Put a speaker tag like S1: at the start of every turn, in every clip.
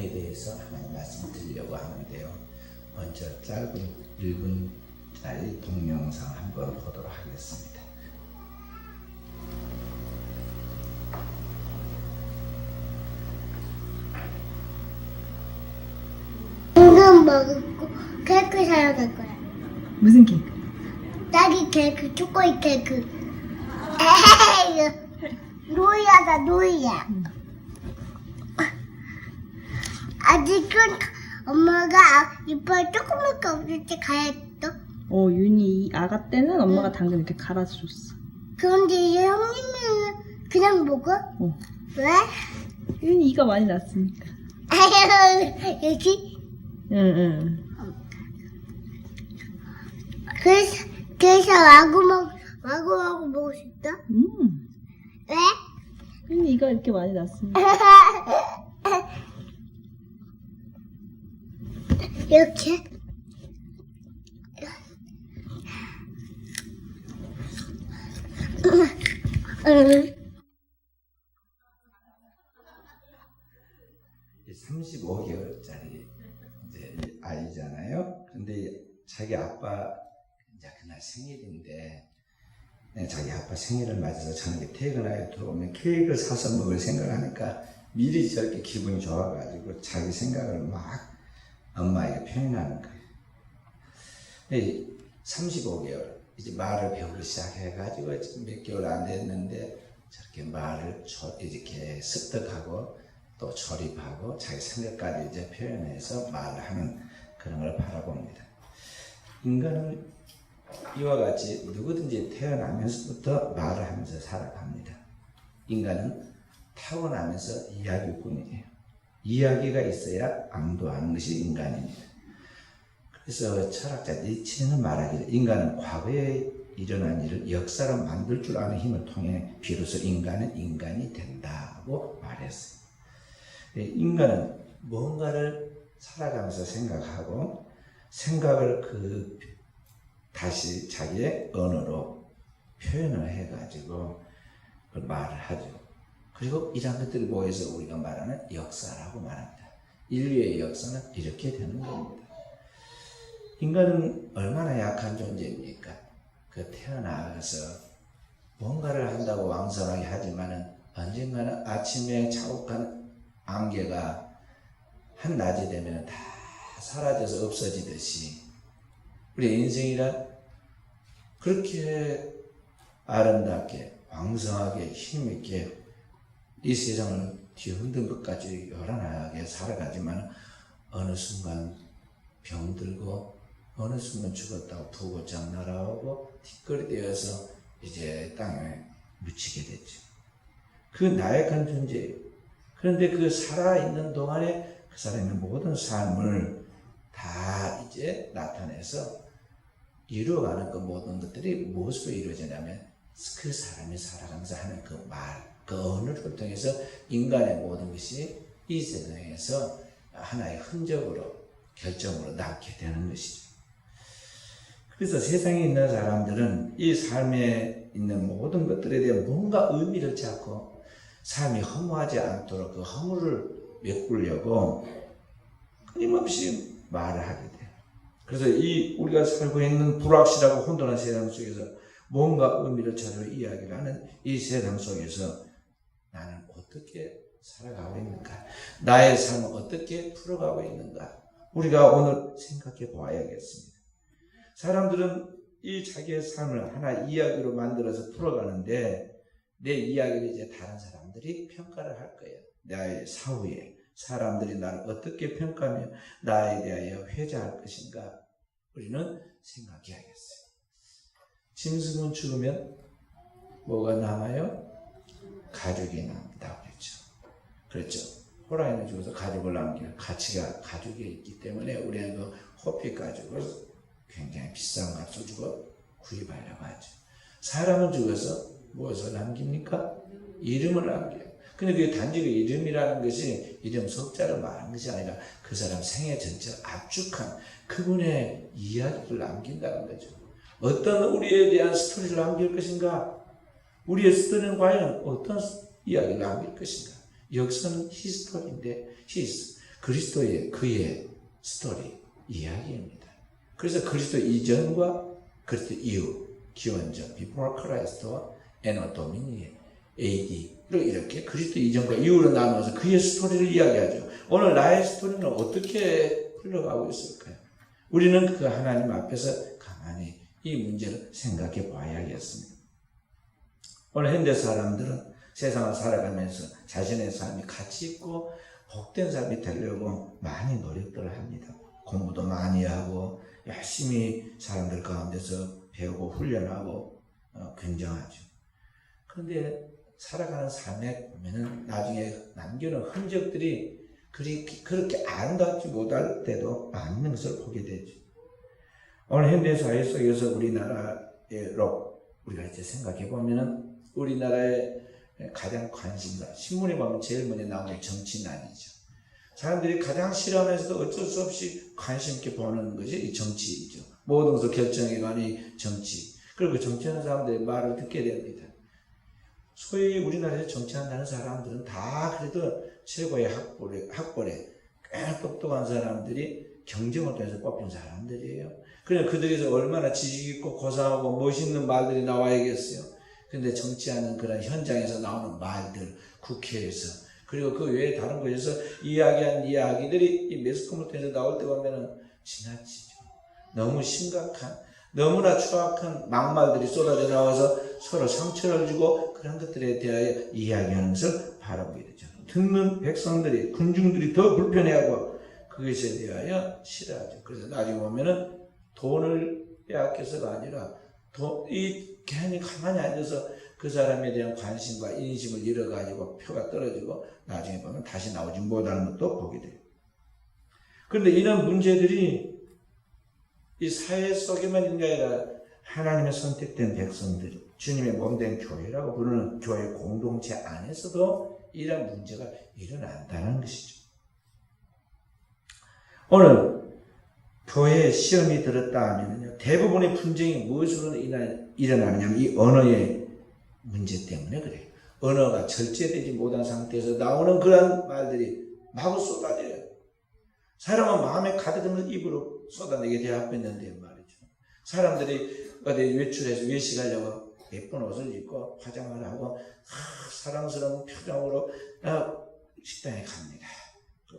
S1: 변화에 대해서 하나님 말씀을 드리려고 하는데요. 먼저 짧은 1분짜리 동영상 한번 보도록 하겠습니다.
S2: 당근 먹고 케이크 사러 갈 거야.
S3: 무슨 케이크?
S2: 딸기 케이크, 초콜릿 케이크. 에헤이, 노이야다, 노이야. 아직은 엄마가 이빨 조금밖에 없을 때 가야 했어.
S3: 윤이 아가 때는 엄마가 당근 이렇게 갈아서 줬어.
S2: 그런데 이제 형님은 그냥 먹어? 왜?
S3: 윤이 이가 많이 났으니까.
S2: 여기?
S3: 응.
S2: 그래서 마구 먹을 수 있어? 왜?
S3: 윤이 이가 이렇게 많이 났으니까.
S2: 이렇게? 응.
S1: 35개월짜리 이제 아이잖아요. 근데 자기 아빠 이제 그날 생일인데 자기 아빠 생일을 맞아서 저녁에 퇴근하여 들어오면 케이크를 사서 먹을 생각을 하니까 미리 저렇게 기분이 좋아가지고 자기 생각을 막 엄마에게 표현하는 거예요. 35개월 이제 말을 배우기 시작해가지고 지금 몇 개월 안 됐는데 저렇게 말을 이렇게 습득하고 또 조립하고 자기 생각까지 이제 표현해서 말을 하는 그런 걸 바라봅니다. 인간은 이와 같이 누구든지 태어나면서부터 말을 하면서 살아갑니다. 인간은 타고나면서 이야기꾼이에요. 이야기가 있어야 암도하는 것이 인간입니다. 그래서 철학자 니체는 말하기를 인간은 과거에 일어난 일을 역사로 만들 줄 아는 힘을 통해 비로소 인간은 인간이 된다고 말했어요. 인간은 뭔가를 살아가면서 생각하고 생각을 다시 자기의 언어로 표현을 해가지고 말을 하죠. 그리고 이런 것들을 모여서 우리가 말하는 역사라고 말합니다. 인류의 역사는 이렇게 되는 겁니다. 인간은 얼마나 약한 존재입니까? 태어나서 뭔가를 한다고 왕성하게 하지만은 언젠가는 아침에 자욱한 안개가 한낮이 되면 다 사라져서 없어지듯이 우리 인생이란 그렇게 아름답게 왕성하게 힘있게 이 세상을 뒤흔든 것까지 요란하게 살아가지만 어느 순간 병들고 어느 순간 죽었다고 부고장 날아오고 티끌이 되어서 이제 땅에 묻히게 됐죠. 그 나약한 존재예요. 그런데 그 살아있는 동안에 그 사람의 모든 삶을 다 이제 나타내서 이루어가는 그 모든 것들이 무엇으로 이루어지냐면 그 사람이 살아가면서 하는 그 말, 그 언어를 통해서 인간의 모든 것이 이 세상에서 하나의 흔적으로 결정으로 남게 되는 것이죠. 그래서 세상에 있는 사람들은 이 삶에 있는 모든 것들에 대해 뭔가 의미를 찾고 삶이 허무하지 않도록 그 허물을 메꾸려고 끊임없이 말을 하게 돼요. 그래서 우리가 살고 있는 불확실하고 혼돈한 세상 속에서 뭔가 의미를 찾으려 이야기를 하는 이 세상 속에서 나는 어떻게 살아가고 있는가? 나의 삶을 어떻게 풀어가고 있는가? 우리가 오늘 생각해 보아야겠습니다. 사람들은 이 자기의 삶을 하나 이야기로 만들어서 풀어가는데 내 이야기를 이제 다른 사람들이 평가를 할 거예요. 나의 사후에 사람들이 나를 어떻게 평가하며 나에 대하여 회자할 것인가? 우리는 생각해야겠어요. 짐승은 죽으면 뭐가 남아요? 가죽이 남다고 그랬죠. 그렇죠. 호랑이는 죽어서 가죽을 남기는 가치가 가죽에 있기 때문에 우리는 그 호피 가죽을 굉장히 비싼 값을 주고 구입하려고 하죠. 사람은 죽어서 무엇을 남깁니까? 이름을 남겨요. 근데 그 단지 그 이름이라는 것이 이름 석자를 말하는 것이 아니라 그 사람 생애 전체를 압축한 그분의 이야기를 남긴다는 거죠. 어떤 우리에 대한 스토리를 남길 것인가? 우리의 스토리는 과연 어떤 이야기를 남길 것인가? 역사는 히스토리인데 그리스도의 그의 스토리, 이야기입니다. 그래서 그리스도 이전과 그리스도 이후, 기원전, before Christ와 Anno Domini AD를 이렇게 그리스도 이전과 이후로 나누어서 그의 스토리를 이야기하죠. 오늘 나의 스토리는 어떻게 흘러가고 있을까요? 우리는 그 하나님 앞에서 가만히 이 문제를 생각해 봐야겠습니다. 오늘 현대 사람들은 세상을 살아가면서 자신의 삶이 가치 있고 복된 삶이 되려고 많이 노력들을 합니다. 공부도 많이 하고 열심히 사람들 가운데서 배우고 훈련하고 굉장하죠. 그런데 살아가는 삶에 보면은 나중에 남기는 흔적들이 그렇게 아름답지 못할 때도 많은 것을 보게 되죠. 오늘 현대 사회 속에서 우리나라로 우리가 이제 생각해 보면은 우리나라의 가장 관심과 신문에 보면 제일 먼저 나오는 정치난이죠. 사람들이 가장 싫어하면서도 어쩔 수 없이 관심 있게 보는 것이 이 정치이죠. 모든 것을 결정해가는 정치. 그리고 정치하는 사람들의 말을 듣게 됩니다. 소위 우리나라에서 정치한다는 사람들은 다 그래도 최고의 학벌에 꽤 똑똑한 사람들이 경쟁을 통해서 뽑힌 사람들이에요. 그러니까 그들에서 얼마나 지식 있고 고상하고 멋있는 말들이 나와야겠어요. 그런데 정치하는 그런 현장에서 나오는 말들, 국회에서 그리고 그 외에 다른 곳에서 이야기한 이야기들이 이 매스컴을 통해서 나올 때 보면은 지나치죠. 너무 심각한, 너무나 추악한 막말들이 쏟아져 나와서 서로 상처를 주고 그런 것들에 대하여 이야기하는 것을 바라보게 되죠. 듣는 백성들이, 군중들이 더 불편해하고 그것에 대하여 싫어하죠. 그래서 나중에 보면은 돈을 빼앗겨서가 아니라 괜히 가만히 앉아서 그 사람에 대한 관심과 인심을 잃어가지고 표가 떨어지고 나중에 보면 다시 나오지 못하는 것도 보게 돼요. 그런데 이런 문제들이 이 사회 속에만 있는 게 아니라 하나님의 선택된 백성들, 주님의 몸된 교회라고 부르는 교회 공동체 안에서도 이런 문제가 일어난다는 것이죠. 오늘 교회에 시험이 들었다 하면요, 대부분의 분쟁이 무엇으로 일어나느냐면 이 언어의 문제 때문에 그래요. 언어가 절제되지 못한 상태에서 나오는 그런 말들이 마구 쏟아져요. 사람은 마음에 가득한 걸 입으로 쏟아내게 되어 있는데 말이죠. 사람들이 어디 외출해서 외식하려고 예쁜 옷을 입고 화장을 하고 사랑스러운 표정으로 식당에 갑니다.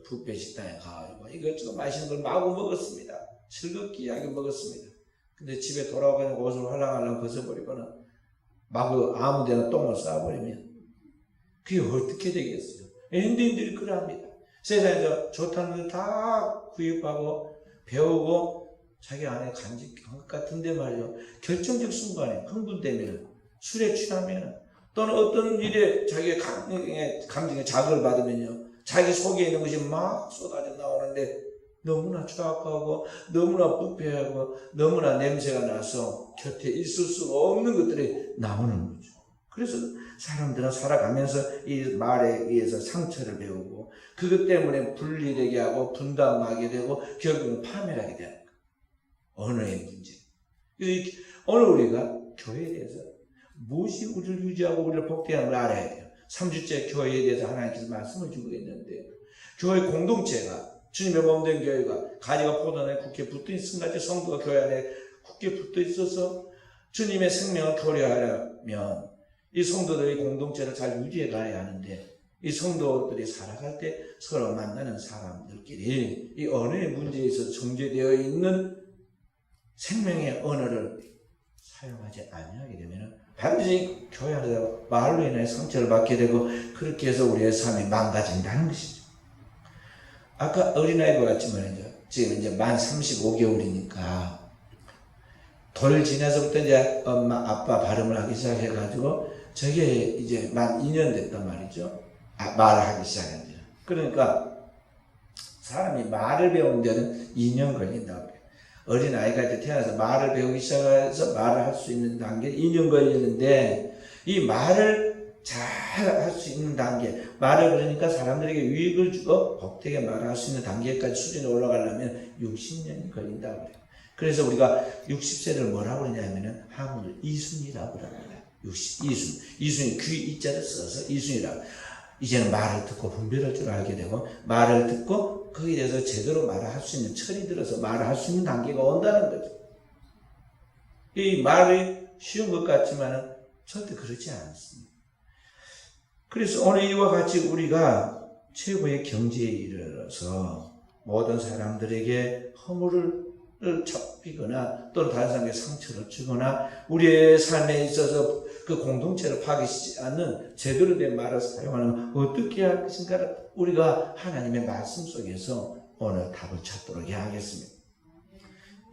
S1: 뷔페 식당에 가가지고 이것저것 맛있는 걸 마구 먹었습니다. 즐겁게 이야기 먹었습니다. 근데 집에 돌아가서 옷을 활랑활랑 벗어버리거나 마구 아무데나 똥을 싸버리면 그게 어떻게 되겠어요? 현대인들이 그러합니다. 세상에서 좋다는 걸 다 구입하고 배우고 자기 안에 간직한 것 같은데 말이죠. 결정적 순간에 흥분되면, 술에 취하면, 또는 어떤 일에 자기의 감정에 자극을 받으면요, 자기 속에 있는 것이 막 쏟아져 나오는데 너무나 추악하고 너무나 부패하고 너무나 냄새가 나서 곁에 있을 수가 없는 것들이 나오는 거죠. 그래서 사람들은 살아가면서 이 말에 의해서 상처를 배우고 그것 때문에 분리되게 하고 분담하게 되고 결국은 파멸하게 되는 거예요. 언어의 문제. 그래서 오늘 우리가 교회에 대해서 무엇이 우리를 유지하고 우리를 복되게 하는 걸 알아야 돼요. 3주째 교회에 대해서 하나님께서 말씀을 주고 있는데 교회 공동체가 주님의 몸된 교회가 가지가 포도나무에 굳게 붙어있은 같이 성도가 교회 안에 굳게 붙어있어서 주님의 생명을 교류하려면 이 성도들의 공동체를 잘 유지해 가야 하는데 이 성도들이 살아갈 때 서로 만나는 사람들끼리 이 언어의 문제에서 정제되어 있는 생명의 언어를 사용하지 아니하게 되면 반드시 교회 안에서 말로 인해 상처를 받게 되고 그렇게 해서 우리의 삶이 망가진다는 것이죠. 아까 어린아이와 같이 말이죠. 지금 이제 만 35개월이니까 돌 지나서부터 이제 엄마, 아빠 발음을 하기 시작해가지고 저게 이제 만 2년 됐단 말이죠. 말을 하기 시작한 지. 그러니까 사람이 말을 배우는 데는 2년 걸린다고 해요. 어린아이가 이제 태어나서 말을 배우기 시작해서 말을 할 수 있는 단계에 2년 걸리는데 이 말을 잘 할 수 있는 단계, 말을 그러니까 사람들에게 유익을 주고 복되게 말할 수 있는 단계까지 수준에 올라가려면 60년이 걸린다고 그래요. 그래서 우리가 60세를 뭐라고 그러냐면은 한문을 이순이라고 합니다. 이순이 귀 이자를 써서 이순이라고. 이제는 말을 듣고 분별할 줄 알게 되고 말을 듣고 거기에 대해서 제대로 말을 할 수 있는 철이 들어서 말을 할 수 있는 단계가 온다는 거죠. 이 말이 쉬운 것 같지만 절대 그렇지 않습니다. 그래서 오늘 이와 같이 우리가 최고의 경지에 이르러서 모든 사람들에게 허물을 잡히거나 또는 다른 사람에게 상처를 주거나 우리의 삶에 있어서 그 공동체를 파괴시키지 않는 제대로 된 말을 사용하는 어떻게 할 것인가를 우리가 하나님의 말씀 속에서 오늘 답을 찾도록 해야겠습니다.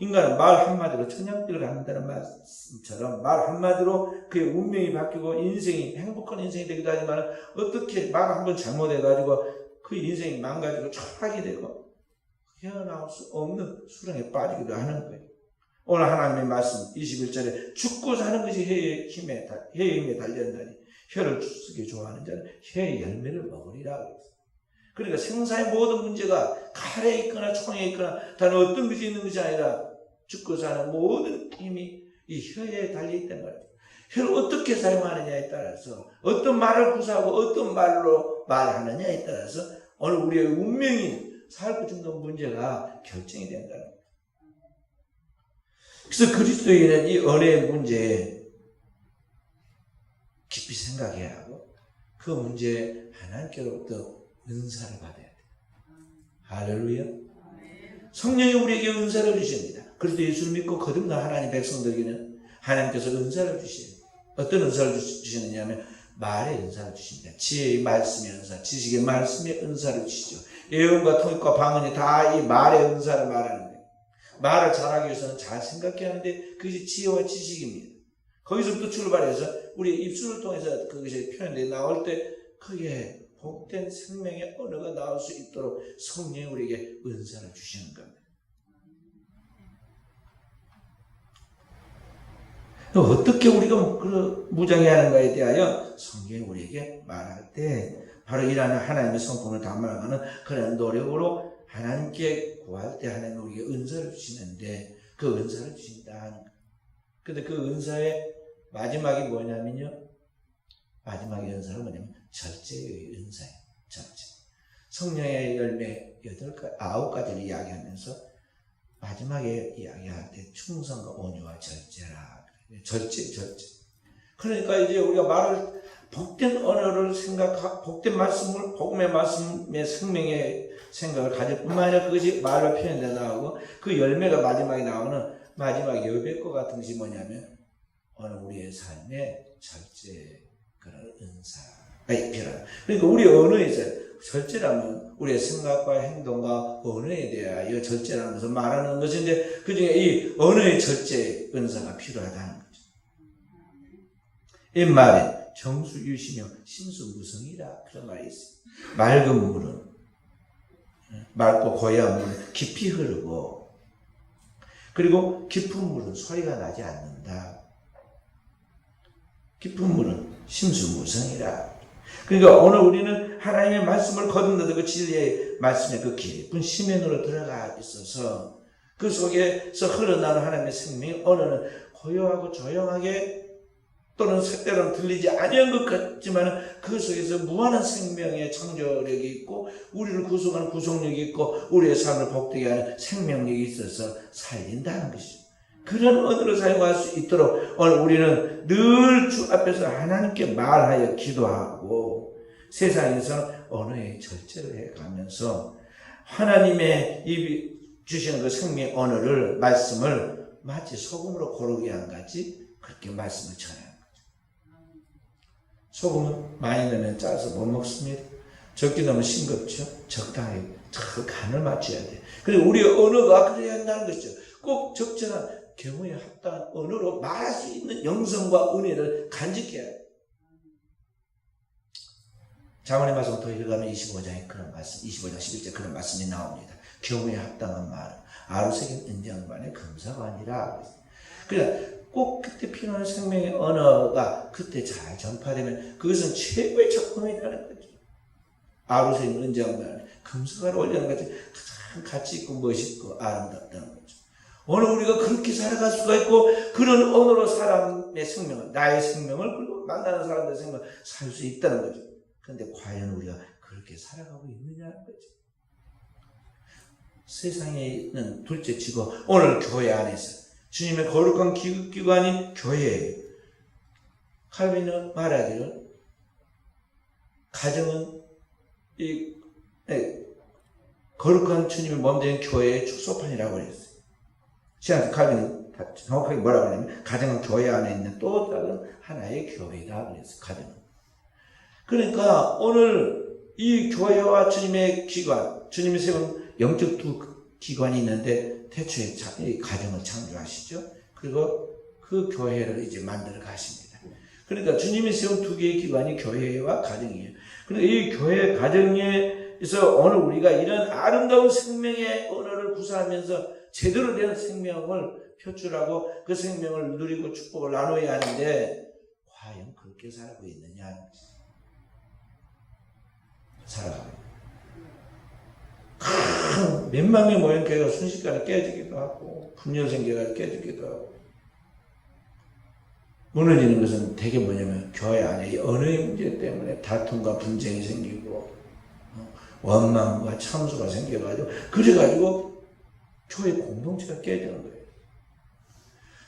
S1: 인간은 말 한마디로 천냥빚을 갖는다는 말씀처럼 말 한마디로 그의 운명이 바뀌고 인생이 행복한 인생이 되기도 하지만 어떻게 말 한 번 잘못해가지고 그 인생이 망가지고 초라하게 되고 헤어나올 수 없는 수렁에 빠지기도 하는 거예요. 오늘 하나님의 말씀 21절에 죽고 사는 것이 혀의 힘에 달렸다니 혀를 쓰기 좋아하는 자는 혀의 열매를 먹으리라. 그러니까 생사의 모든 문제가 칼에 있거나 총에 있거나 다른 어떤 것이 있는 것이 아니라 죽고 사는 모든 힘이 이 혀에 달려있다는 거예요. 혀를 어떻게 사용하느냐에 따라서 어떤 말을 구사하고 어떤 말로 말하느냐에 따라서 오늘 우리의 운명이 살고 죽는 문제가 결정이 된다는 거예요. 그래서 그리스도인은 이 은혜의 문제에 깊이 생각해야 하고 그 문제에 하나님께로부터 은사를 받아야 돼요. 할렐루야. 성령이 우리에게 은사를 주십니다. 그래서 예수를 믿고 거듭난 하나님 백성들에게는 하나님께서 은사를 주십니다. 어떤 은사를 주시느냐 하면 말의 은사를 주십니다. 지혜의 말씀의 은사, 지식의 말씀의 은사를 주시죠. 예언과 통역과 방언이 다 이 말의 은사를 말하는 거예요. 말을 잘하기 위해서는 잘 생각해야 하는데 그것이 지혜와 지식입니다. 거기서부터 출발해서 우리의 입술을 통해서 그것이 표현되어 나올 때 그게 복된 생명의 언어가 나올 수 있도록 성령이 우리에게 은사를 주시는 겁니다. 어떻게 우리가 무장해야 하는가에 대하여 성경이 우리에게 말할 때 바로 이러한 하나님의 성품을 담아가는 그런 노력으로 하나님께 구할 때 하나님이 우리에게 은사를 주시는데 그 은사를 주신다 하는 거예요. 그런데 그 은사의 마지막이 뭐냐면요. 마지막의 은사는 뭐냐면 절제의 은사예요. 절제. 성령의 열매 9가지를 이야기하면서 마지막에 이야기할 때 충성과 온유와 절제라. 절제. 그러니까 이제 우리가 말을 복된 언어를 생각하고 복된 말씀을 복음의 말씀의 생명의 생각을 가질 뿐만 아니라 그것이 말로 표현되어 나오고 그 열매가 마지막에 나오는 마지막 여백과 같은 것이 뭐냐면 오늘 우리의 삶에 절제 그런 은사가 필요하다. 그러니까 우리 언어에서 절제라면 우리의 생각과 행동과 언어에 대하여 절제라는 것을 말하는 것인데 그 중에 이 언어의 절제 은사가 필요하다는 거죠. 이 말에 정수유시며 심수무성이라 그런 말이 있어요. 맑은 물은 맑고 고요한 물은 깊이 흐르고 그리고 깊은 물은 소리가 나지 않는다. 깊은 물은 심수무성이라. 그러니까 오늘 우리는 하나님의 말씀을 거듭나서 그 진리의 말씀의 그 깊은 심연으로 들어가 있어서 그 속에서 흘러나오는 하나님의 생명이 오늘은 고요하고 조용하게 또는 때로는 들리지 아니한 것 같지만 그 속에서 무한한 생명의 창조력이 있고 우리를 구속하는 구속력이 있고 우리의 삶을 복되게 하는 생명력이 있어서 살린다는 것이죠. 그런 언어를 사용할 수 있도록 오늘 우리는 늘 주 앞에서 하나님께 말하여 기도하고 세상에서 언어의 절제를 해가면서 하나님의 입이 주시는 그 생명의 언어를 말씀을 마치 소금으로 고르게 한 같이 그렇게 말씀을 전하는 거죠. 소금은 많이 넣으면 짜서 못 먹습니다. 적게 넣으면 싱겁죠. 적당히 잘 간을 맞춰야 돼. 그리고 우리의 언어가 그래야 한다는 것이죠. 꼭 적절한 경우에 합당한 언어로 말할 수 있는 영성과 은혜를 간직해야 해요. 자문의 말씀 더 읽어가면 25장에 그런 말씀, 25장 11절 그런 말씀이 나옵니다. 경우에 합당한 말, 아루새긴 은장관의 금사가 아니라. 그러니까 꼭 그때 필요한 생명의 언어가 그때 잘 전파되면 그것은 최고의 작품이라는 거죠. 아루새긴 은장관, 금사가 올리는 것이 가장 가치 있고 멋있고 아름답다는 거죠. 오늘 우리가 그렇게 살아갈 수가 있고 그런 언어로 사람의 생명을 나의 생명을 그리고 만나는 사람들의 생명을 살 수 있다는 거죠. 근데 과연 우리가 그렇게 살아가고 있느냐는 거죠. 세상에는 둘째치고 오늘 교회 안에서 주님의 거룩한 기관인 교회예요. 칼빈은 말하기를 가정은 이 거룩한 주님의 몸된 교회의 축소판이라고 그랬어요. 시간에 칼빈은 정확하게 뭐라고 하냐면 가정은 교회 안에 있는 또 다른 하나의 교회다 그랬어요. 가정은. 그러니까 오늘 이 교회와 주님의 기관, 주님이 세운 영적 두 기관이 있는데 태초에 이 가정을 창조하시죠. 그리고 그 교회를 이제 만들어 가십니다. 그러니까 주님이 세운 두 개의 기관이 교회와 가정이에요. 그러니까 이 교회 가정에서 오늘 우리가 이런 아름다운 생명의 언어를 구사하면서 제대로 된 생명을 표출하고 그 생명을 누리고 축복을 나눠야 하는데 과연 그렇게 살고 있느냐? 살아가고 몇만 명 모인 교회가 순식간에 깨지기도 하고 분열생계가 깨지기도 하고 무너지는 것은 대개 뭐냐면 교회 안에 언어의 문제 때문에 다툼과 분쟁이 생기고 원망과 참수가 생겨가지고 그래가지고 교회 공동체가 깨지는 거예요.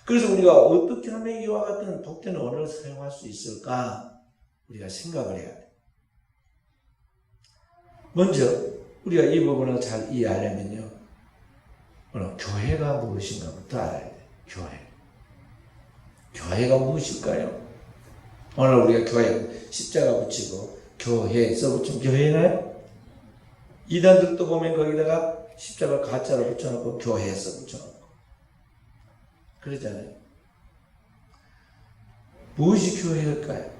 S1: 그래서 우리가 어떻게 하면 이와 같은 복된 언어를 사용할 수 있을까 우리가 생각을 해야 돼요. 먼저 우리가 이 부분을 잘 이해하려면요, 교회가 무엇인가부터 알아야 돼요. 교회가 무엇일까요? 오늘 우리가 교회 십자가 붙이고 교회 써붙이면 교회나요? 이단들도 보면 거기다가 십자가 가짜로 붙여놓고 교회 써붙여놓고 그러잖아요. 무엇이 교회일까요?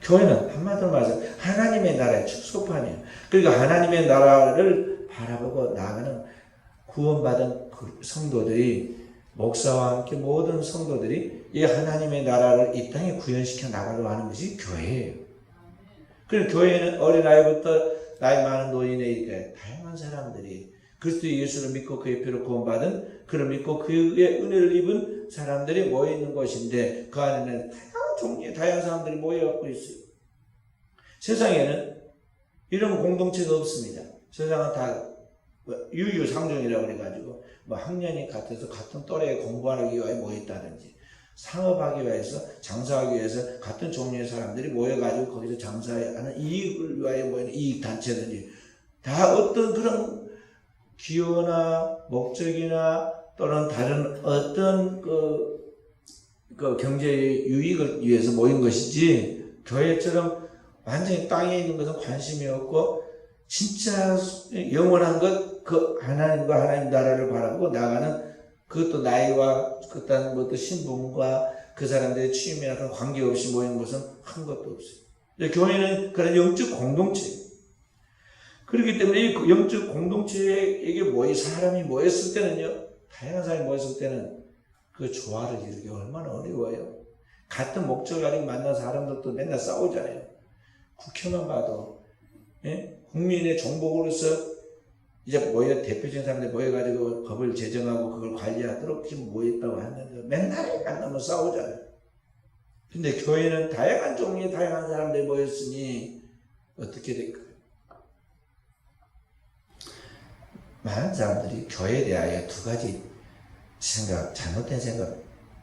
S1: 교회는 한마디로 말해서 하나님의 나라의 축소판이에요. 그러니까 하나님의 나라를 바라보고 나아가는 구원받은 성도들이 목사와 함께 모든 성도들이 이 하나님의 나라를 이 땅에 구현시켜 나가려고 하는 것이 교회예요. 그래서 교회는 어린아이부터 나이 많은 노인에 이르게 다양한 사람들이 그리스도 예수를 믿고 그의 피로 구원받은 그를 믿고 그의 은혜를 입은 사람들이 모여있는 곳인데 그 안에는 다양한 종류의 다양한 사람들이 모여갖고 있어요. 세상에는 이런 공동체가 없습니다. 세상은 다 유유상종이라고 그래가지고 뭐 학년이 같아서 같은 또래에 공부하기 위하여 모였다든지 상업하기 위해서 장사하기 위해서 같은 종류의 사람들이 모여가지고 거기서 장사하는 이익을 위하여 모이는 이익단체든지 다 어떤 그런 기호나 목적이나 또는 다른 어떤 그 경제의 유익을 위해서 모인 것이지 교회처럼 완전히 땅에 있는 것은 관심이 없고 진짜 영원한 것 그 하나님과 하나님 나라를 바라보고 나가는 그것도 나이와 그딴 것도 신분과 그 사람들의 취임이나 그런 관계없이 모이는 것은 한 것도 없어요. 교회는 그런 영적 공동체예요. 그렇기 때문에 이 영적 공동체에게 사람이 모였을 때는요, 다양한 사람이 모였을 때는 그 조화를 이루기 얼마나 어려워요. 같은 목적을 가지고 만난 사람들도 맨날 싸우잖아요. 국회만 봐도, 예? 국민의 정복으로서 이제 대표적인 사람들이 모여가지고 법을 제정하고 그걸 관리하도록 지금 모였다고 하는데 맨날 만나면 싸우잖아요. 근데 교회는 다양한 종류의 다양한 사람들이 모였으니 어떻게 될까요? 많은 사람들이 교회에 대하여 두 가지 잘못된 생각,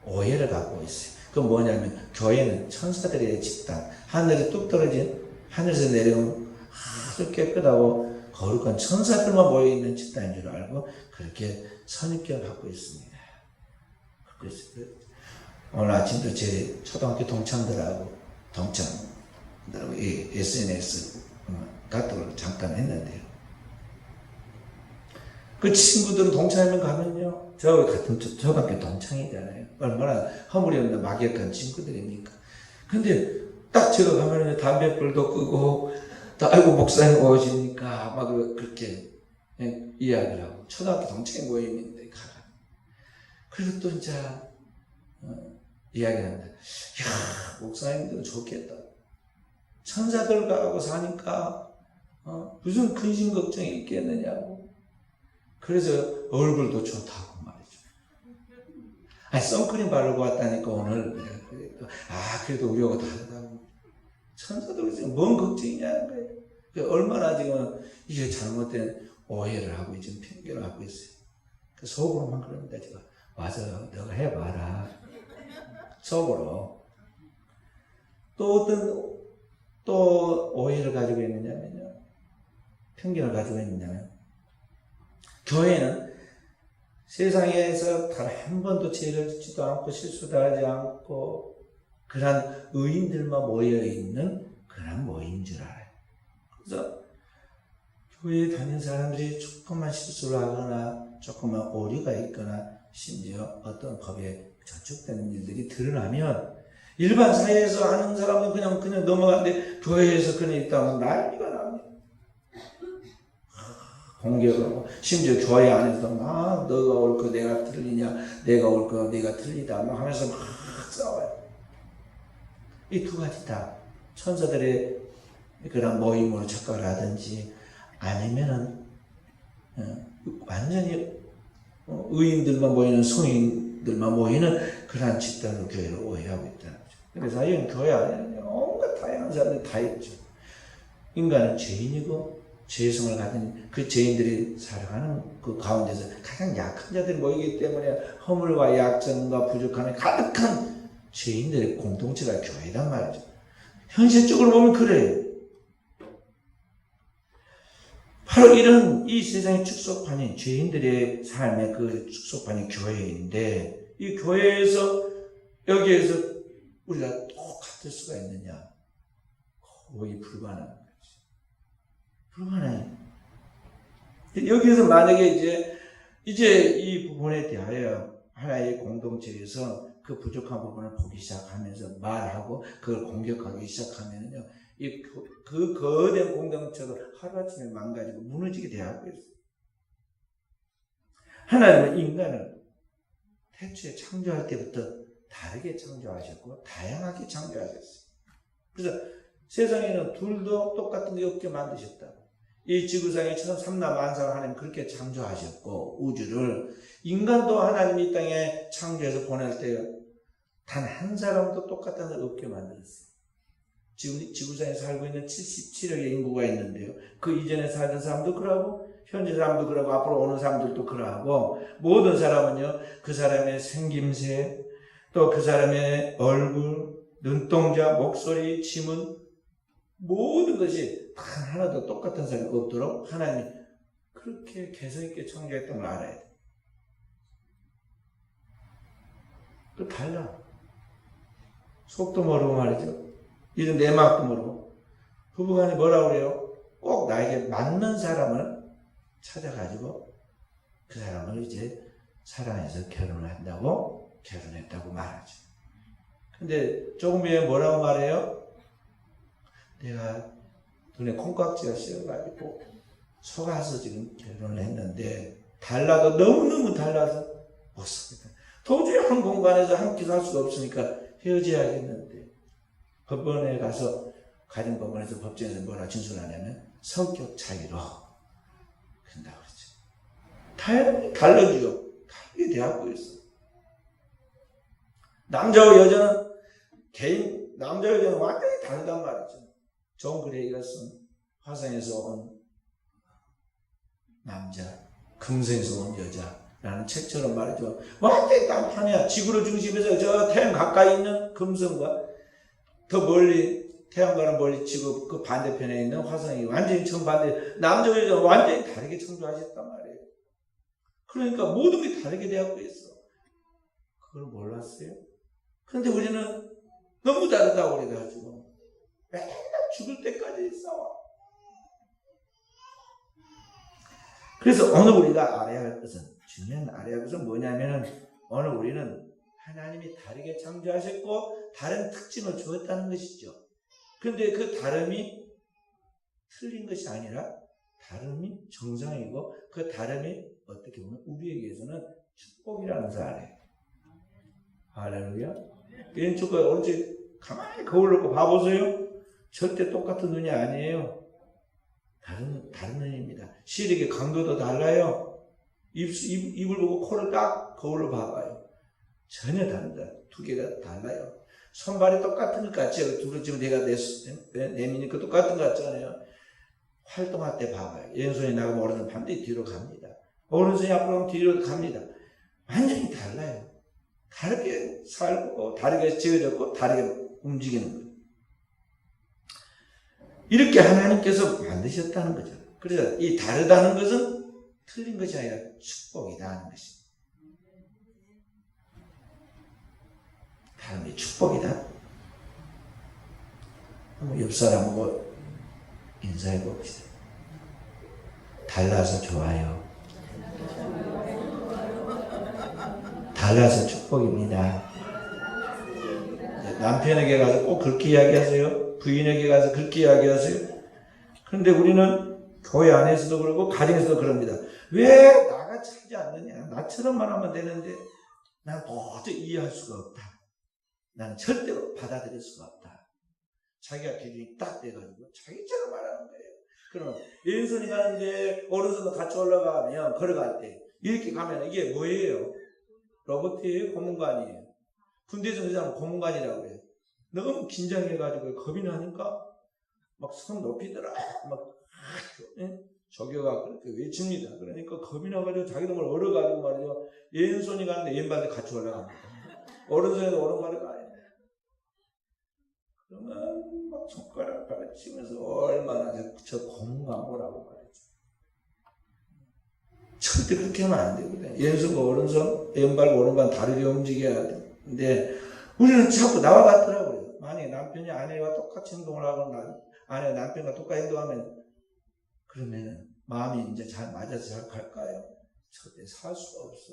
S1: 오해를 갖고 있어요. 그건 뭐냐면 교회는 천사들의 집단, 하늘에 뚝 떨어진 하늘에서 내려온 아주 깨끗하고 거룩한 천사들만 모여있는 집단인 줄 알고 그렇게 선입견을 갖고 있습니다. 오늘 아침도 제 초등학교 동창들하고 이 SNS 카톡을 잠깐 했는데요. 그 친구들은 동창회만 가면요, 저 같은 초등학교 동창이잖아요. 얼마나 허물이 없는 막역한 친구들입니까? 근데 딱 제가 가면은 담배불도 끄고 아이고 목사님 오시니까 막 그렇게 이야기를 하고 초등학교 동창회 모임인데 가라. 그리고 또 이제 이야기를 합니다. 이야, 목사님들은 좋겠다. 천사들과 하고 사니까 무슨 근심 걱정이 있겠느냐고. 그래서 얼굴도 좋다고 말이죠. 아니 선크림 바르고 왔다니까 오늘. 그래도 우리하고 다르다고. 천사도 지금 뭔 걱정이냐는 거예요. 얼마나 지금 이게 잘못된 오해를 하고 지금 편견을 하고 있어요. 속으로만 그럽니다. 제가 와서 너가 해봐라. 속으로. 또 오해를 가지고 있느냐면요. 편견을 가지고 있느냐면 교회는 세상에서 단 한 번도 죄를 짓지도 않고 실수도 하지 않고 그런 의인들만 모여있는 그런 모임인 줄 알아요. 그래서 교회에 다니는 사람들이 조금만 실수를 하거나 조금만 오류가 있거나 심지어 어떤 법에 저촉되는 일들이 드러나면 일반 사회에서 아는 사람은 그냥 넘어가는데 교회에서 그냥 있다면 난리가 납니다. 공격하고 심지어 교회 안에서 막 너가 옳고 내가 틀리냐 내가 옳고 내가 틀리다 막 하면서 막 싸워요. 이 두 가지 다 천사들의 그런 모임으로 착각을 하든지 아니면은 완전히 의인들만 모이는 성인들만 모이는 그러한 집단으로 교회를 오해하고 있다는 거죠. 그래서 이런 교회 안에는 온갖 다양한 사람들이 다 있죠. 인간은 죄인이고 죄성을 가진 그 죄인들이 살아가는 그 가운데서 가장 약한 자들이 모이기 때문에 허물과 약점과 부족함이 가득한 죄인들의 공동체가 교회란 말이죠. 현실적으로 보면 그래요. 바로 이런 이 세상의 축소판인 죄인들의 삶의 그 축소판이 교회인데 이 교회에서 여기에서 우리가 똑같을 수가 있느냐? 거의 불가능한 거지. 불가능해. 여기에서 만약에 이제 이 부분에 대하여 하나의 공동체에서 그 부족한 부분을 보기 시작하면서 말하고 그걸 공격하기 시작하면요. 그 거대한 공동체도 하루아침에 망가지고 무너지게 되고 있어요. 하나님은 인간을 태초에 창조할 때부터 다르게 창조하셨고 다양하게 창조하셨어요. 그래서 세상에는 둘도 똑같은 게 없게 만드셨다. 이 지구상에 삼라 만상을 하나님 그렇게 창조하셨고 우주를 인간도 하나님이 이 땅에 창조해서 보낼 때 단 한 사람도 똑같은 걸 없게 만들었어요. 지금 지구상에 살고 있는 77억의 인구가 있는데요. 그 이전에 살던 사람도 그러고 현재 사람도 그러고 앞으로 오는 사람들도 그러고 모든 사람은요. 그 사람의 생김새 또 그 사람의 얼굴, 눈동자, 목소리, 지문 모든 것이 단 하나도 똑같은 사람이 없도록 하나님이 그렇게 개성있게 창조했던 걸 알아야 돼. 또 달라. 속도 모르고 말이죠. 이런 내막도 모르고. 부부간에 뭐라고 그래요? 꼭 나에게 맞는 사람을 찾아가지고 그 사람을 이제 사랑해서 결혼을 한다고 결혼했다고 말하죠. 근데 조금 후에 뭐라고 말해요? 내가 눈에 콩깍지가 씌어가지고 속아서 지금 결혼을 했는데 달라도 너무너무 달라서 못 살겠다. 도저히 한 공간에서 함께 살 수가 없으니까 헤어져야겠는데 법원에 가서 가정법원에서 법정에서 뭐라 진술하냐면 성격 차이로 그런다고 그러죠. 달라지죠. 다르게 대하고 있어. 남자와 여자는 남자와 여자는 완전히 다르단 말이죠. 존 그레이가 쓴 화성에서 온 남자, 금성에서 온 여자라는 책처럼 말이죠. 완전히 딴판이야. 지구를 중심에서 저 태양 가까이 있는 금성과 더 멀리 태양과는 멀리 지구 그 반대편에 있는 화성이 완전히 정반대. 남자와 여자는 완전히 다르게 창조하셨단 말이에요. 그러니까 모든 게 다르게 되고 있어. 그걸 몰랐어요? 그런데 우리는 너무 다르다고 그래가지고 맨날 죽을 때까지 싸워. 그래서 오늘 우리가 알아야 할 것은 중요한 알아야 할 것은 뭐냐면은 오늘 우리는 하나님이 다르게 창조하셨고 다른 특징을 주었다는 것이죠. 그런데 그 다름이 틀린 것이 아니라 다름이 정상이고 그 다름이 어떻게 보면 우리에게서는 축복이라는 것을 알아요. 할렐루야. 왼쪽과 오른쪽 가만히 거울 놓고 봐보세요. 절대 똑같은 눈이 아니에요. 다른 눈입니다. 시력의 강도도 달라요. 입을 보고 코를 딱 거울로 봐봐요. 전혀 다릅니다. 두 개가 달라요. 손발이 똑같은 것 같죠? 둘을 지금 내가 내미니까 똑같은 것 같잖아요. 활동할 때 봐봐요. 왼손이 나가면 오른손 반드시 뒤로 갑니다. 오른손이 앞으로 가면 뒤로 갑니다. 완전히 달라요. 다르게 살고 다르게 지어졌고 다르게 움직이는 거예요. 이렇게 하나님께서 만드셨다는 거죠. 그래서 이 다르다는 것은 틀린 것이 아니라 축복이다 하는 것입니다. 다름이 축복이다. 한번 옆 사람하고 인사해 봅시다. 달라서 좋아요. 달라서 축복입니다. 남편에게 가서 꼭 그렇게 이야기하세요. 부인에게 가서 그렇게 이야기하세요. 그런데 우리는 교회 안에서도 그러고 가정에서도 그럽니다. 왜 나가 차지 않느냐? 나처럼만 하면 되는데 난 도저히 이해할 수가 없다. 나는 절대로 받아들일 수가 없다. 자기가 기준이 딱 돼가지고 자기처럼 말하는 거예요. 그러면 왼손이 가는데 오른손도 같이 올라가면 걸어갈 때 이렇게 가면 이게 뭐예요? 로봇이에요? 고문관이에요? 군대에서 그 사람은 고문관이라고 해요. 너무 긴장해가지고 겁이 나니까 막 손 높이더라. 막 조교가 그렇게 외칩니다. 그러니까 겁이 나가지고 자기도 뭘 얼어가지고 말이죠. 왼손이 가는데 왼발도 같이 올라갑니다. 오른손에도 오른발이 가요. 그러면 막 손가락 가르치면서 얼마나 저 고문관보라고 말이죠. 절대 그렇게 하면 안 되거든요. 왼손과 오른손, 왼발과 오른발 다르게 움직여야 돼. 근데 우리는 자꾸 나와 같더라고요. 만약에 남편이 아내와 똑같이 행동을 하거나 아내가 남편과 똑같이 행동하면 그러면은 마음이 이제 잘 맞아서 잘 갈까요? 절대 살 수가 없어.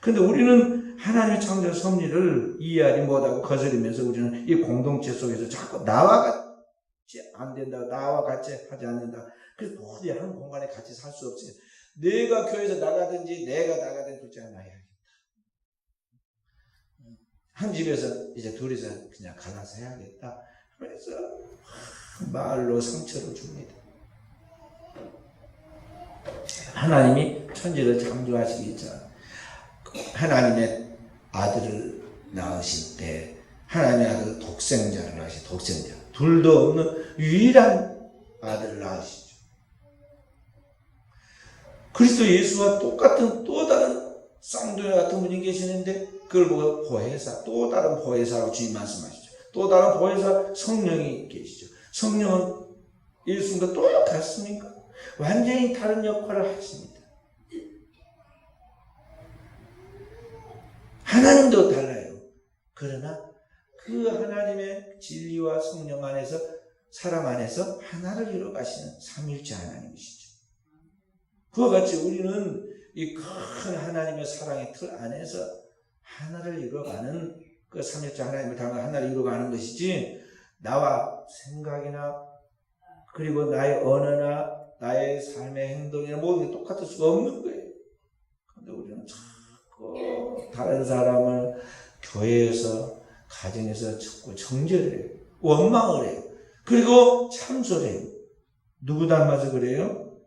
S1: 근데 우리는 하나님의 창조 섭리를 이해하지 못하고 거스리면서 우리는 이 공동체 속에서 자꾸 나와 같이 안 된다, 나와 같이 하지 않는다. 그래서 모두 한 공간에 같이 살 수 없어요. 내가 교회에서 나가든지 내가 나가든지 둘째 나야겠다. 한 집에서 이제 둘이서 그냥 갈라서 해야겠다. 그래서 말로 상처를 줍니다. 하나님이 천지를 창조하시기 전 하나님의 아들을 낳으실 때 하나님의 아들 독생자를 낳으시 독생자 둘도 없는 유일한 아들을 낳으시죠. 그리스도 예수와 똑같은 또 다른 쌍둥이 같은 분이 계시는데 그걸 보고 보혜사 또 다른 보혜사라고 주님 말씀하시죠. 또 다른 보혜사 성령이 계시죠. 성령은 예수님과 똑같습니까? 완전히 다른 역할을 하십니다. 하나님도 달라요. 그러나 그 하나님의 진리와 성령 안에서 사람 안에서 하나를 이루어가시는 삼일째 하나님이시죠. 그와 같이 우리는 이 큰 하나님의 사랑의 틀 안에서 하나를 이루어가는 그 삼일째 하나님을 닮은 하나를 이루어가는 것이지 나와 생각이나 그리고 나의 언어나 나의 삶의 행동이나 모든 게 똑같을 수가 없는 거예요. 그런데 우리는 자꾸 다른 사람을 교회에서 가정에서 자꾸 정죄를 해요. 원망을 해요. 그리고 참소를 해요. 누구 닮아서 그래요?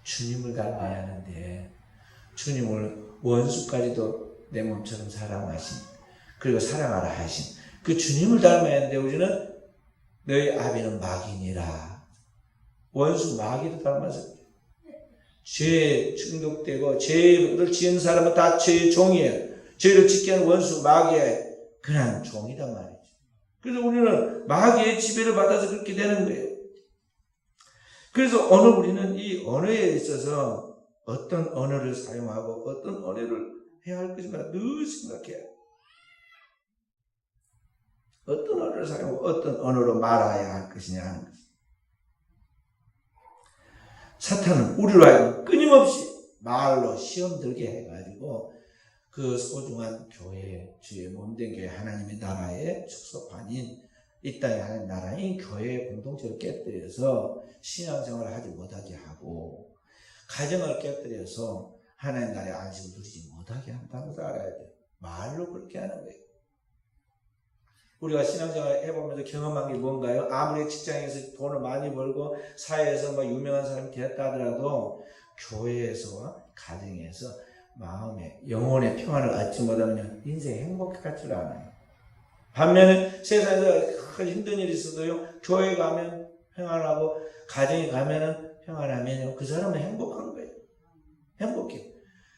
S1: 주님을 닮아야 하는데 주님을 원수까지도 내 몸처럼 사랑하신 그리고 사랑하라 하신 그 주님을 닮아야 하는데 우리는 너희 아비는 마귀니라. 원수 마귀도 닮아서 죄에 중독되고 죄를 지은 사람은 다 죄의 종이에요. 죄를 짓게 하는 원수 마귀의 그런 종이란 말이죠. 그래서 우리는 마귀의 지배를 받아서 그렇게 되는 거예요. 그래서 오늘 우리는 이 언어에 있어서 어떤 언어를 사용하고 어떤 언어를 해야 할 것인가 늘 생각해요. 어떤 언어를 사용하고 어떤 언어로 말해야 할 것이냐 하는 것. 사탄은 우리로 하여금 끊임없이 말로 시험 들게 해가지고 그 소중한 교회, 주의 몸된 교회, 하나님의 나라의 축소판인 이 땅의 하나님 나라인 교회의 공동체를 깨뜨려서 신앙생활을 하지 못하게 하고 가정을 깨뜨려서 하나님 나라의 안식을 누리지 못하게 한다는 것을 알아야 돼요. 말로 그렇게 하는 거예요. 우리가 신앙생활을 해보면서 경험한 게 뭔가요? 아무리 직장에서 돈을 많이 벌고 사회에서 막 유명한 사람이 되었다 하더라도 교회에서와 가정에서 마음에 영혼의 평안을 얻지 못하면 인생 행복할 줄 아나요? 반면에 세상에서 힘든 일이 있어도요, 교회 가면 평안하고 가정에 가면은 평안하면요, 그 사람은 행복한 거예요. 행복해.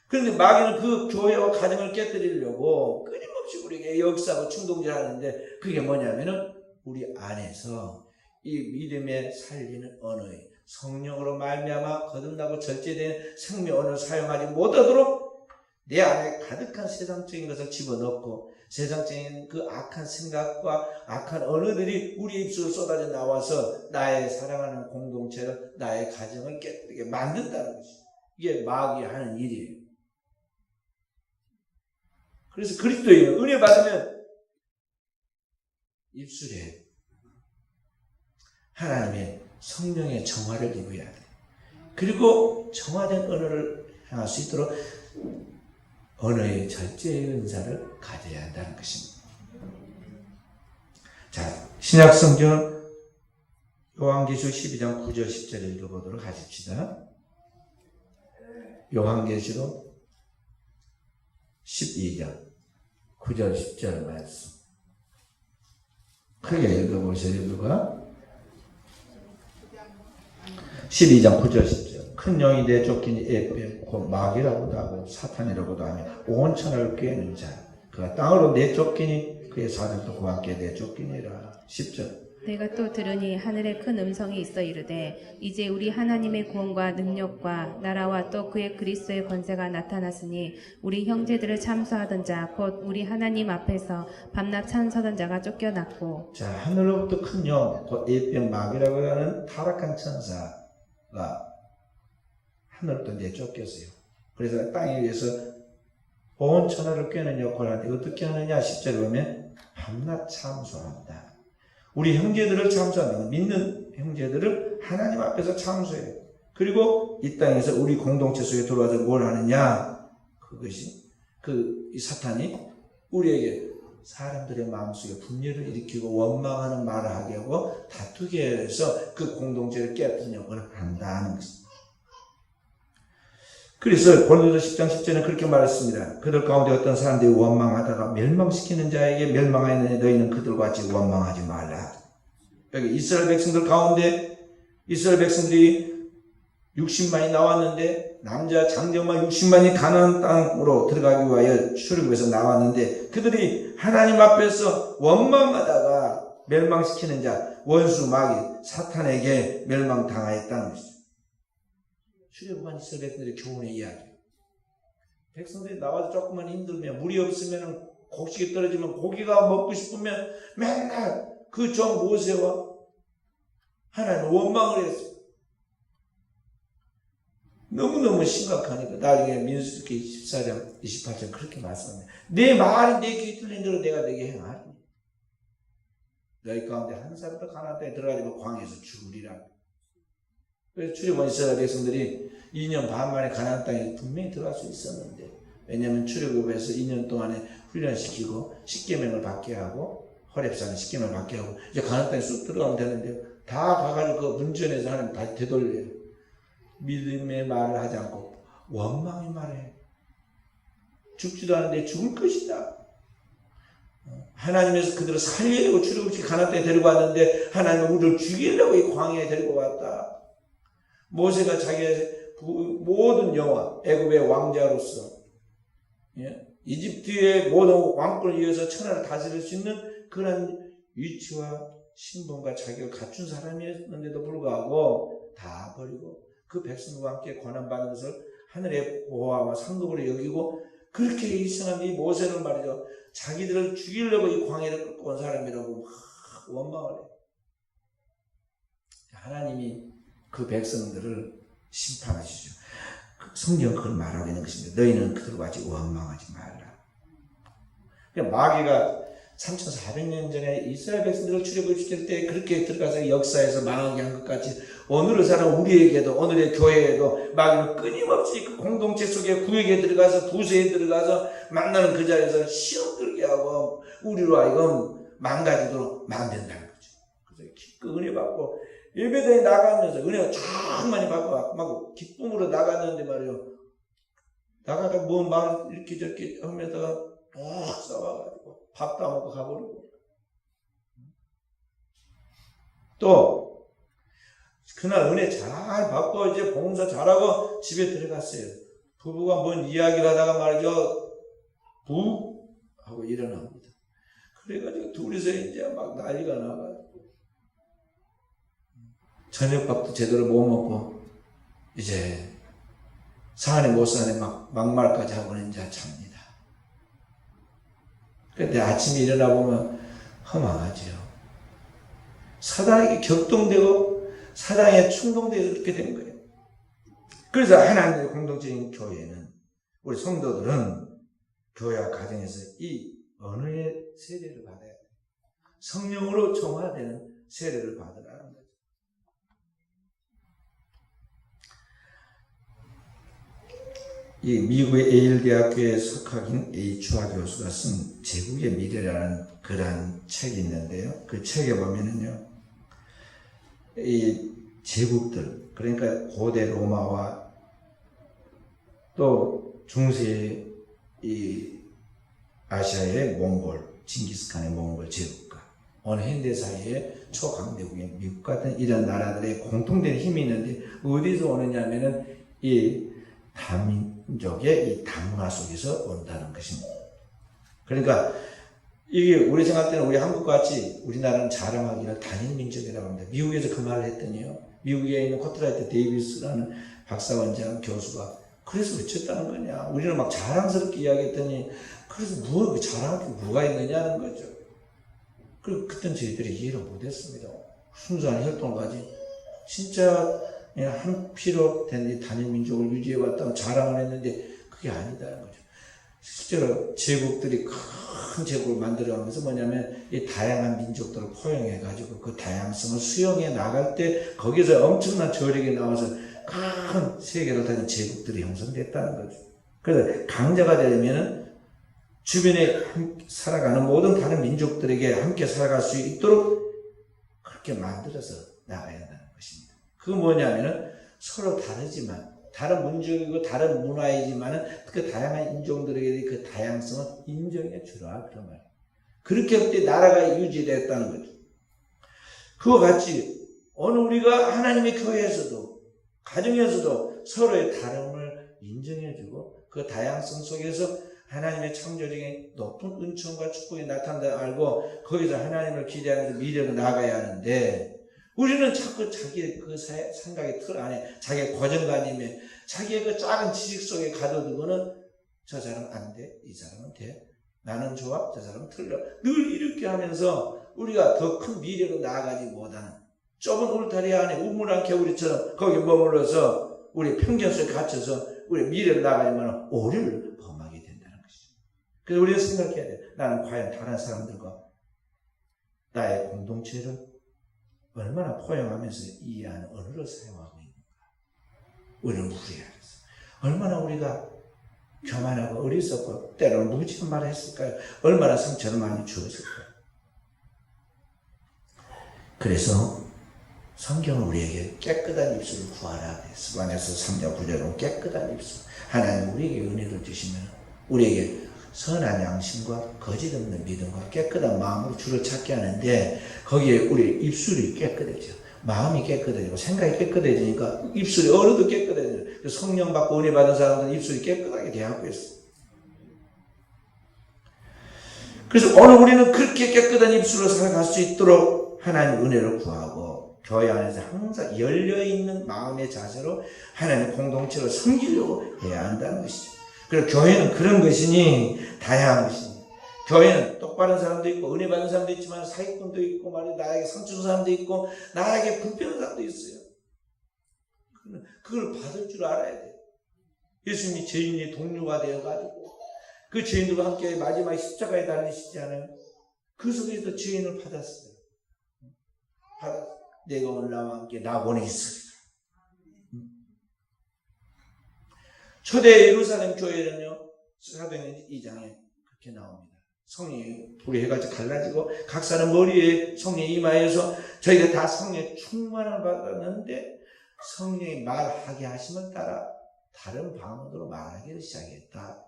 S1: 그런데 마귀는 그 교회와 가정을 깨뜨리려고 끊임없이 우리에게 역사하고 충동질하는데, 그게 뭐냐면은 우리 안에서 이 믿음에 살리는 언어에 성령으로 말미암아 거듭나고 절제된 생명 언어를 사용하지 못하도록 내 안에 가득한 세상적인 것을 집어넣고 세상적인 그 악한 생각과 악한 언어들이 우리 입술로 쏟아져 나와서 나의 사랑하는 공동체를, 나의 가정을 깨뜨리게 만든다는 것이, 이게 마귀가 하는 일이에요. 그래서 그리스도인은 은혜 받으면 입술에 하나님의 성령의 정화를 입어야 돼. 그리고 정화된 언어를 향할 수 있도록 언어의 절제의 은사를 가져야 한다는 것입니다. 자, 신약 성경 요한계시록 12장 9절 10절을 읽어보도록 하십시다. 요한계시록 12장 9절 10절 말씀 크게 읽어보세요. 누가? 12장 9절 10절. 큰 영이 내쫓기니 에페 곧 마귀라고도 하고 사탄이라고도 하며 온 천하를 꾀는 자, 그가 땅으로 내쫓기니 그의 사들도 그와 함께 내쫓기니라. 10절.
S4: 내가 또 들으니 하늘에 큰 음성이 있어 이르되 이제 우리 하나님의 구원과 능력과 나라와 또 그의 그리스도의 권세가 나타났으니 우리 형제들을 참수하던 자 곧 우리 하나님 앞에서 밤낮 참서던 자가 쫓겨났고.
S1: 자, 하늘로부터 큰 영 곧 에페 마귀라고 하는 타락한 천사가 하늘부터 내쫓겼어요. 그래서 땅에 의해서 온 천하를 꾀는 역할을 하는데 어떻게 하느냐? 10절에 보면 밤낮 참수한다. 우리 형제들을 참수한다. 믿는 형제들을 하나님 앞에서 참수해요. 그리고 이 땅에서 우리 공동체 속에 들어와서 뭘 하느냐? 그것이 이 사탄이 우리에게 사람들의 마음속에 분열을 일으키고 원망하는 말을 하게 하고 다투게 해서 그 공동체를 깨뜨리는 역할을 한다는 것입니다. 그래서 고린도서 10장 10절에는 그렇게 말했습니다. 그들 가운데 어떤 사람들이 원망하다가 멸망시키는 자에게 멸망하였느니 너희는 그들과 같이 원망하지 말라. 여기 이스라엘 백성들 가운데 이스라엘 백성들이 60만이 나왔는데 남자 장정만 60만이 가나안 땅으로 들어가기 위하여 출애굽해서 나왔는데 그들이 하나님 앞에서 원망하다가 멸망시키는 자 원수 마귀 사탄에게 멸망당하였다는 것이죠. 출애굽한 이스라엘 백성들의 교훈의 이야기. 백성들이 나와서 조금만 힘들면 물이 없으면 곡식이 떨어지면 고기가 먹고 싶으면 맨날 그 종 모세와 하나님 원망을 했어요. 너무너무 심각하니까 나중에 민수기 14장 28절 그렇게 말씀합니다. 내 말이 내 귀에 들린 대로 내가 내게 행하리. 너희 가운데 한 사람도 가나안 땅에 들어가지 마 광야에서 죽으리라. 그래서 출애굽한 이스라엘 백성들이 2년 반 만에 가나안 땅에 분명히 들어갈 수 있었는데, 왜냐하면 출애굽에서 2년 동안에 훈련시키고 십계명을 받게 하고 호렙산에 십계명을 받게 하고 이제 가나안 땅에 쑥 들어가면 되는데 다 가가지고 그 문전에서 하나님 다시 되돌려요. 믿음의 말을 하지 않고 원망의 말을 죽지도 않은데 죽을 것이다. 하나님에서 그들을 살리려고 출애굽시켜 가나안 땅에 데리고 왔는데 하나님은 우리를 죽이려고 이 광야에 데리고 왔다. 모세가 자기의 모든 영화, 애굽의 왕자로서 이집트의 모든 왕권을 위해서 천하를 다스릴 수 있는 그런 위치와 신분과 자격을 갖춘 사람이었는데도 불구하고 다 버리고 그 백성과 함께 고난받는 것을 하늘의 보화와 상급으로 여기고 그렇게 희생한 이 모세를 말이죠. 자기들을 죽이려고 이 광야를 끌고 온 사람이라고 원망을 해요. 하나님이 그 백성들을 심판하시죠. 성경은 그걸 말하고 있는 것입니다. 너희는 그들과 같이 원망하지 말라. 그러니까 마귀가 3,400년 전에 이스라엘 백성들을 출애굽시킬 때 그렇게 들어가서 역사에서 망하게 한 것 같이 오늘을 사는 우리에게도 오늘의 교회에도 마귀는 끊임없이 그 공동체 속에 구역에 들어가서 부서에 들어가서 만나는 그 자리에서 시험 들게 하고 우리로 하여금 망가지도록 만든다는 거죠. 그래서 그 은혜 받고 예배당에 나가면서 은혜가 쫙 많이 받고 막 기쁨으로 나갔는데 말이에요. 나가다 뭐 말 이렇게 저렇게 하면다가 막 싸워가지고 밥도 안 먹고 가버리고. 또 그날 은혜 잘 받고 이제 봉사 잘하고 집에 들어갔어요. 부부가 뭔 이야기를 하다가 말이죠, 부 하고 일어납니다. 그래가지고 둘이서 이제 막 난리가 나가지고 저녁밥도 제대로 못 먹고 이제 사안에 못 사네 막말까지 하고는 이제 잡니다. 그런데 아침에 일어나 보면 허망하지요. 사단에게 격동되고 사단에 충동되어 이렇게 된 거예요. 그래서 하나님의 공동체인 교회는, 우리 성도들은 교회와 가정에서 이 언어의 세례를 받아야 돼요. 성령으로 정화되는 세례를 받으라는 거죠. 이 미국의 예일 대학교의 석학인 H화 교수가 쓴 제국의 미래라는 그러한 책이 있는데요. 그 책에 보면은요, 이 제국들, 그러니까 고대 로마와 또 중세 이 아시아의 몽골, 징기스칸의 몽골 제국과 어느 현대사회의 초강대국인 미국 같은 이런 나라들의 공통된 힘이 있는데 어디서 오느냐면은 이 다민족의 이 다문화 속에서 온다는 것입니다. 그러니까 이게 우리 생각 때는 우리 한국같이 우리나라는 자랑하기를 단일 민족이라고 합니다. 미국에서 그 말을 했더니요, 미국에 있는 코트라이트 데이비스라는 박사원장 교수가 그래서 어쨌다는 거냐, 우리는 막 자랑스럽게 이야기했더니 그래서 뭐 자랑할 게 뭐가 있느냐는 거죠. 그리고 그때는 저희들이 이해를 못했습니다. 순수한 혈통을 가진 진짜 한 피로 된 이 단일 민족을 유지해왔다고 자랑을 했는데 그게 아니다는 거죠. 실제로 제국들이 큰 제국을 만들어가면서 뭐냐면 이 다양한 민족들을 포용해가지고 그 다양성을 수용해 나갈 때 거기서 엄청난 저력이 나와서 큰 세계로 다닌 제국들이 형성됐다는 거죠. 그래서 강자가 되려면은 주변에 살아가는 모든 다른 민족들에게 함께 살아갈 수 있도록 그렇게 만들어서 나가야 한다는 것입니다. 그건 뭐냐면은 서로 다르지만, 다른 민족이고 다른 문화이지만은 그 다양한 인종들에게 그 다양성을 인정해 주라, 그런 말이에요. 그렇게 할 때 나라가 유지됐다는 거죠. 그와 같이 오늘 우리가 하나님의 교회에서도 가정에서도 서로의 다름을 인정해주고 그 다양성 속에서 하나님의 창조적인 높은 은총과 축복이 나타난다 알고 거기서 하나님을 기대하면서 미래로 나가야 하는데, 우리는 자꾸 자기의 그 생각의 틀 안에 자기의 고정관념에 자기의 그 작은 지식 속에 가둬두고는 저 사람은 안 돼, 이 사람은 돼, 나는 좋아, 저 사람은 틀려, 늘 이렇게 하면서 우리가 더 큰 미래로 나아가지 못하는 좁은 울타리 안에 우물안 개구리처럼 거기 머물러서 우리 편견 속에 갇혀서 우리 미래로 나가려면 오류를 범하게 된다는 것이죠. 그래서 우리가 생각해야 돼요. 나는 과연 다른 사람들과 나의 공동체를 얼마나 포용하면서 이해하는 언어를 사용하고 있는가. 우리는 무리하겠어. 얼마나 우리가 교만하고 어리석고 때로는 무지한 말을 했을까요? 얼마나 상처를 많이 주었을까요? 그래서 성경은 우리에게 깨끗한 입술을 구하라. 스바냐서 3장 9절은 깨끗한 입술. 하나님 우리에게 은혜를 주시면 우리에게 선한 양심과 거짓 없는 믿음과 깨끗한 마음으로 주를 찾게 하는데 거기에 우리 입술이 깨끗해져. 마음이 깨끗해지고 생각이 깨끗해지니까 입술이 어느덧 깨끗해져요. 성령 받고 은혜 받은 사람들은 입술이 깨끗하게 되고 있어요. 그래서 오늘 우리는 그렇게 깨끗한 입술로 살아갈 수 있도록 하나님 은혜를 구하고 교회 안에서 항상 열려있는 마음의 자세로 하나님의 공동체를 섬기려고 해야 한다는 것이죠. 그리고 교회는 그런 것이니 다양한 것이니, 교회는 똑바른 사람도 있고 은혜 받는 사람도 있지만 사기꾼도 있고 말이야, 나에게 상처 준 사람도 있고 나에게 불편한 사람도 있어요. 그걸 받을 줄 알아야 돼요. 예수님이 죄인의 동료가 되어가지고 그 죄인들과 함께 마지막 십자가에 달리시지 않아요? 그 속에서 죄인을 받았어요. 내가 오늘 나와 함께 나보내 있으리라. 초대 예루살렘 교회는요, 사도행전 2장에 그렇게 나옵니다. 성령이 불이 해가지고 갈라지고 각 사람 머리에 성령이 임하여서 저희가 다 성령의 충만을 받았는데 성령이 말하게 하시면 따라 다른 방언으로 말하기를 시작했다.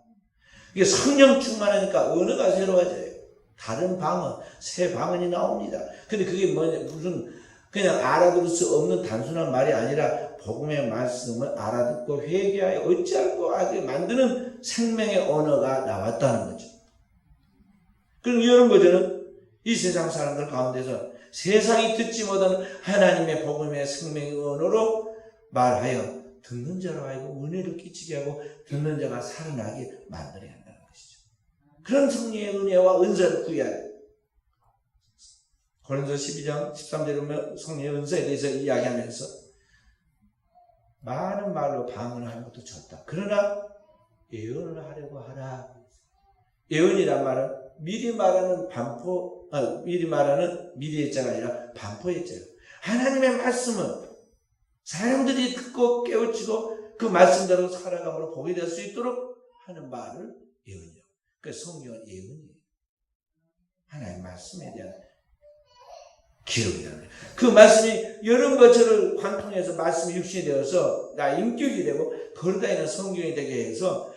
S1: 이게 성령 충만하니까 언어가 새로워져요. 다른 방언, 새 방언이 나옵니다. 근데 그게 뭐냐, 무슨 그냥 알아들을 수 없는 단순한 말이 아니라 복음의 말씀을 알아듣고 회개하여 어찌할 거 하게 만드는 생명의 언어가 나왔다는 거죠. 그럼 이런 거저는 이 세상 사람들 가운데서 세상이 듣지 못하는 하나님의 복음의 생명의 언어로 말하여 듣는 자로 하여금 은혜를 끼치게 하고 듣는 자가 살아나게 만들어야 한다는 것이죠. 그런 성령의 은혜와 은사를 구해야 해요. 고린도서 12장 13절에 보면 성령의 은사에 대해서 이야기하면서 많은 말로 방언하는 것도 좋다. 그러나 예언을 하려고 하라. 예언이란 말은 미리 말하는 미리 예자가 아니라 반포 예자예요. 하나님의 말씀은 사람들이 듣고 깨우치고 그 말씀대로 살아감으로 보게 될 수 있도록 하는 말을 예언이에요. 그래서 성경은 예언이에요. 하나님의 말씀에 대한 기록이라는 거예요. 그 말씀이 여러 것을 관통해서 말씀이 육신이 되어서 나 인격이 되고 걸어다니는 성경이 되게 해서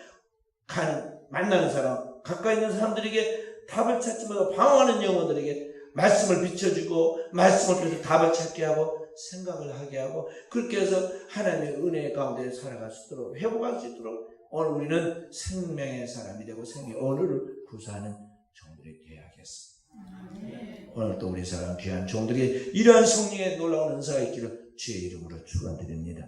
S1: 만나는 사람, 가까이 있는 사람들에게 답을 찾지 못하고 방황하는 영혼들에게 말씀을 비춰주고 말씀을 통해서 답을 찾게 하고 생각을 하게 하고 그렇게 해서 하나님의 은혜 가운데 살아갈 수 있도록 회복할 수 있도록 오늘 우리는 생명의 사람이 되고 생명의 언어를 구사하는 종들이 되어야 하겠습니다. 오늘 또 우리 사랑 귀한 종들이 이러한 성령의 놀라운 은사가 있기를 주의 이름으로 축원드립니다.